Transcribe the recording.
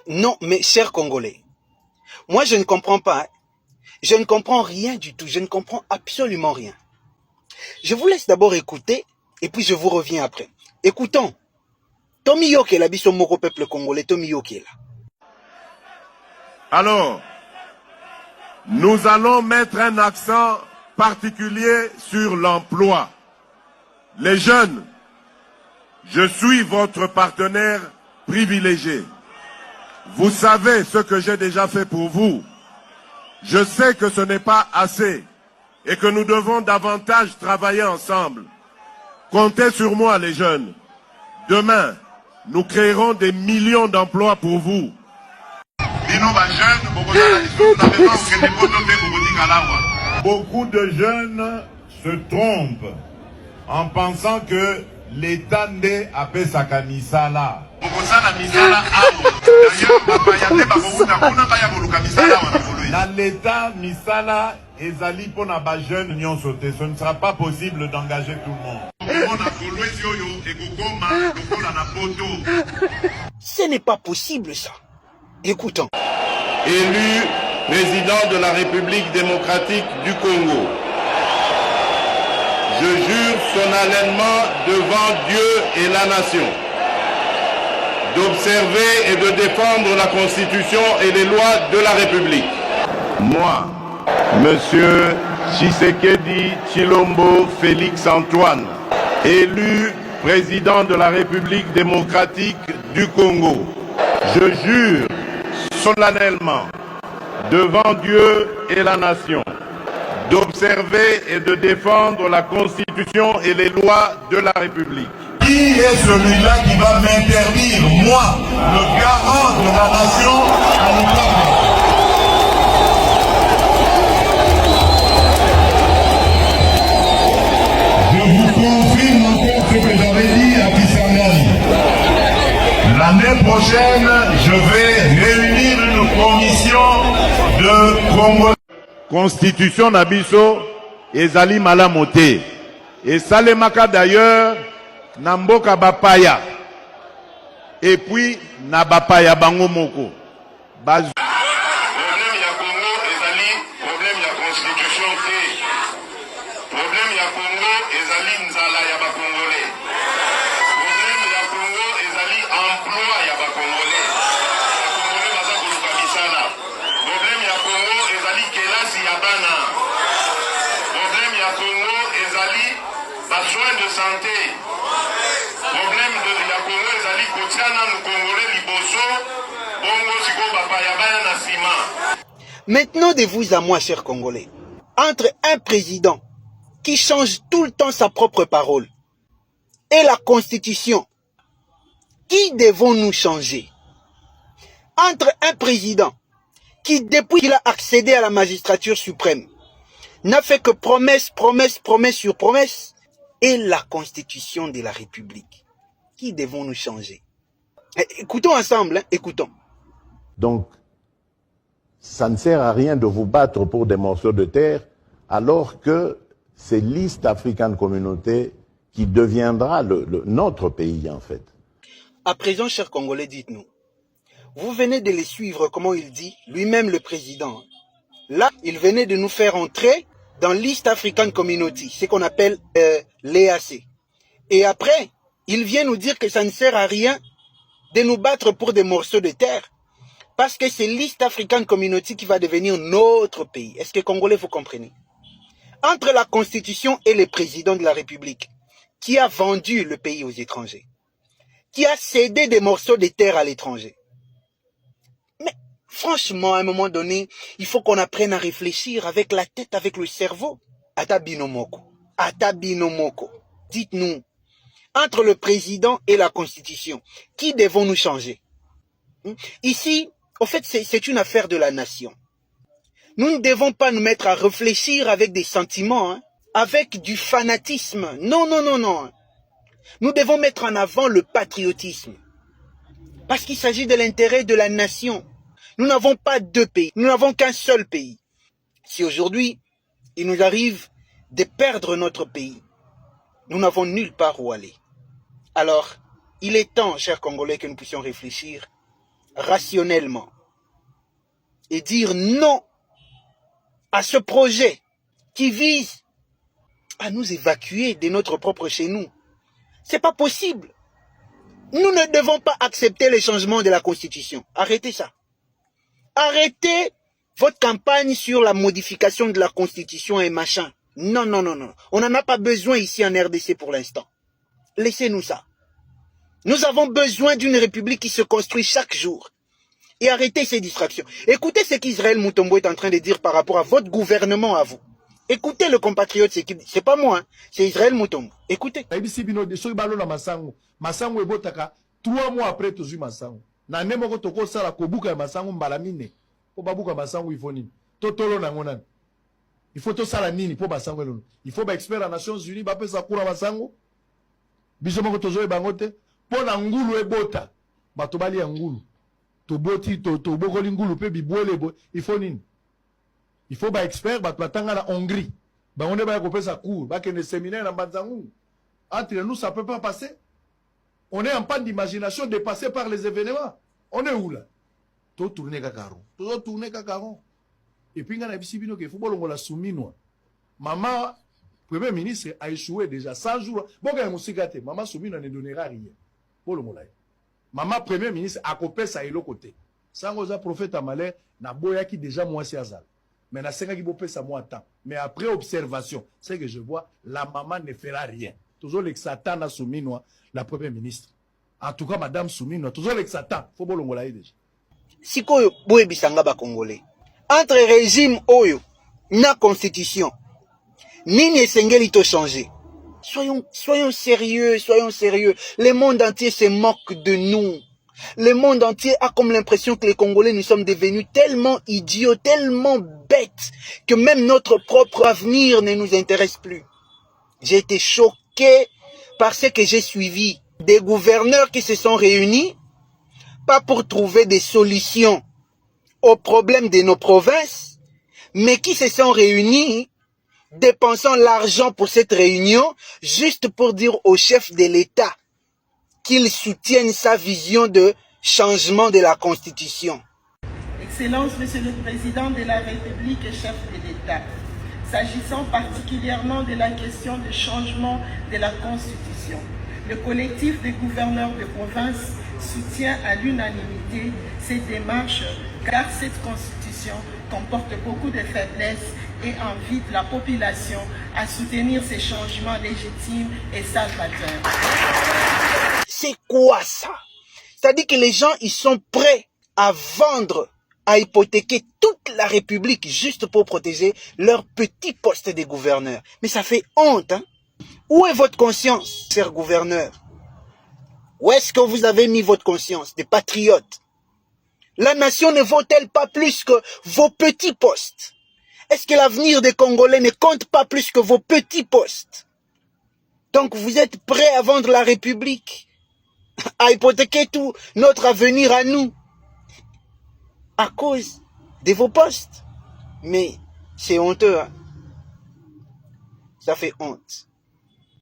Non, mais chers Congolais, moi je ne comprends pas. Hein. Je ne comprends rien du tout. Je ne comprends absolument rien. Je vous laisse d'abord écouter et puis je vous reviens après. Écoutons. Tomi Yokela, biso moko peuple congolais, Tomi Yokela. Alors, nous allons mettre un accent particulier sur l'emploi. Les jeunes, je suis votre partenaire privilégié. Vous savez ce que j'ai déjà fait pour vous. Je sais que ce n'est pas assez et que nous devons davantage travailler ensemble. Comptez sur moi, les jeunes. Demain, nous créerons des millions d'emplois pour vous. Beaucoup de jeunes se trompent en pensant que l'État n'est à Pesakamisala. Dans l'État, Misala ezali pona ba jeune nyon sauté. Ce ne sera pas possible d'engager tout le monde. Ce n'est pas possible ça. Écoutons. Élu président de la République démocratique du Congo, je jure solennellement devant Dieu et la nation d'observer et de défendre la Constitution et les lois de la République. Moi, Monsieur Tshisekedi Tshilombo Félix Antoine, élu président de la République démocratique du Congo, je jure solennellement devant Dieu et la nation d'observer et de défendre la Constitution et les lois de la République. Qui est celui-là qui va m'interdire, moi, le garant de la nation, à nous parler? Je vous confirme encore ce que j'avais dit à Kisangani. L'année prochaine, je vais réunir une commission de Congo. Constitution Nabiso, ezali malamote. Et Salemaka d'ailleurs, Namboka Bapaya. Et puis, Nabapaya Bangomoko. Problème ya Congo, ezali problème ya constitution te. Problème ya Congo, ezali nzala ya ba Congolais. Problème ya Congo, ezali emploi ya ba Congolais. Ba Congolais baza koluka misala. Problème ya Congo, ezali kelasi ya bana. Problème ya Congo, ezali ba soins de santé. Problème ya Congo, ezali kotiana no Congolais liboso. Bongo siko bapa ya bana na sima. Maintenant de vous à moi, chers Congolais, entre un président qui change tout le temps sa propre parole et la Constitution, qui devons-nous changer? Entre un président qui, depuis qu'il a accédé à la magistrature suprême, n'a fait que promesse, promesse, promesse sur promesse, et la Constitution de la République, qui devons-nous changer? Écoutons ensemble, hein, écoutons. Donc, ça ne sert à rien de vous battre pour des morceaux de terre, alors que c'est l'East African Communauté qui deviendra notre pays, en fait. À présent, chers Congolais, dites-nous, vous venez de les suivre, comment il dit, lui-même le président. Là, il venait de nous faire entrer dans l'East African Community, ce qu'on appelle l'EAC. Et après, il vient nous dire que ça ne sert à rien de nous battre pour des morceaux de terre, parce que c'est l'East African Community qui va devenir notre pays. Est-ce que Congolais, vous comprenez? Entre la Constitution et le président de la République, qui a vendu le pays aux étrangers, qui a cédé des morceaux de terre à l'étranger. Mais franchement, à un moment donné, il faut qu'on apprenne à réfléchir avec la tête, avec le cerveau. Atabinomoko. Atabinomoko. Dites-nous, entre le président et la Constitution, qui devons-nous changer? Ici, au fait, c'est une affaire de la nation. Nous ne devons pas nous mettre à réfléchir avec des sentiments, hein, avec du fanatisme. Non, non, non, non. Nous devons mettre en avant le patriotisme. Parce qu'il s'agit de l'intérêt de la nation. Nous n'avons pas deux pays. Nous n'avons qu'un seul pays. Si aujourd'hui, il nous arrive de perdre notre pays, nous n'avons nulle part où aller. Alors, il est temps, chers Congolais, que nous puissions réfléchir rationnellement et dire non à ce projet qui vise à nous évacuer de notre propre chez nous. C'est pas possible. Nous ne devons pas accepter les changements de la Constitution. Arrêtez ça. Arrêtez votre campagne sur la modification de la Constitution et machin. Non, non, non, non. On n'en a pas besoin ici en RDC pour l'instant. Laissez-nous ça. Nous avons besoin d'une république qui se construit chaque jour. Et arrêtez ces distractions. Écoutez ce qu'Israël Mutombo est en train de dire par rapport à votre gouvernement à vous. Écoutez le compatriote, c'est pas moi, hein, c'est Israël Mutombo. Écoutez. Masango ebotaka 3 mois après tozu masango. Na nemoko toko sala kobuka ya masango mbala mine. Po babuka masango il faut nini? Totolo na ngona. Il faut to sala nini po masango elono. Il faut ba expert à Nations Unies ba pesa kura masango. Biso moko tozo e bangote po na ngulu ebota. Bato bali ya ngulu. To boti to bokoli ngulu pe bibwele bo. Il faut nini? Il faut ba expert bato batanga na Hongrie. Ba on ba ko pesa cours, ba kene séminaire na Banzangu. Entre nous ça peut pas passer. On est en panne d'imagination dépassé par les événements. On est où là? Tout tourner kakaron. Tout tourner kakaron. Et puis, il y a des football on l'a soumis. Maman, Premier ministre, a échoué déjà 100 jours. Bon, quand il maman soumis ne donnera rien. Maman, Premier ministre, a coupé ça et l'autre côté. Sans osa prophète Amalé, n'a boya qui déjà moins si azal. Mais n'a 5 qui bopé ça moins temps. Mais après observation, c'est que je vois, la maman ne fera rien. Toujours les Satan a soumis la première ministre. En tout cas, madame Soumino, toujours les Satan. Faut bon l'ongolaï déjà. Si koyo boye bisanga ba congolais. Entre régime oyo na constitution, nini esengeli to changer. Soyons sérieux, soyons sérieux. Le monde entier se moque de nous. Le monde entier a comme l'impression que les Congolais, nous sommes devenus tellement idiots, tellement bêtes, que même notre propre avenir ne nous intéresse plus. J'ai été choqué par ce que j'ai suivi. Des gouverneurs qui se sont réunis, pas pour trouver des solutions aux problèmes de nos provinces, mais qui se sont réunis, dépensant l'argent pour cette réunion, juste pour dire au chef de l'État qu'il soutienne sa vision de changement de la Constitution. Excellence, Monsieur le Président de la République et chef de l'État, s'agissant particulièrement de la question du changement de la Constitution, le collectif des gouverneurs de province soutient à l'unanimité ces démarches car cette Constitution comporte beaucoup de faiblesses et invite la population à soutenir ces changements légitimes et salvateurs. C'est quoi ça? C'est-à-dire que les gens, ils sont prêts à vendre, à hypothéquer toute la République juste pour protéger leur petit poste de gouverneur. Mais ça fait honte, hein? Où est votre conscience, cher gouverneur? Où est-ce que vous avez mis votre conscience, des patriotes? La nation ne vaut-elle pas plus que vos petits postes? Est-ce que l'avenir des Congolais ne compte pas plus que vos petits postes? Donc vous êtes prêts à vendre la République, à hypothéquer tout notre avenir à nous, à cause de vos postes. Mais c'est honteux, hein? Ça fait honte.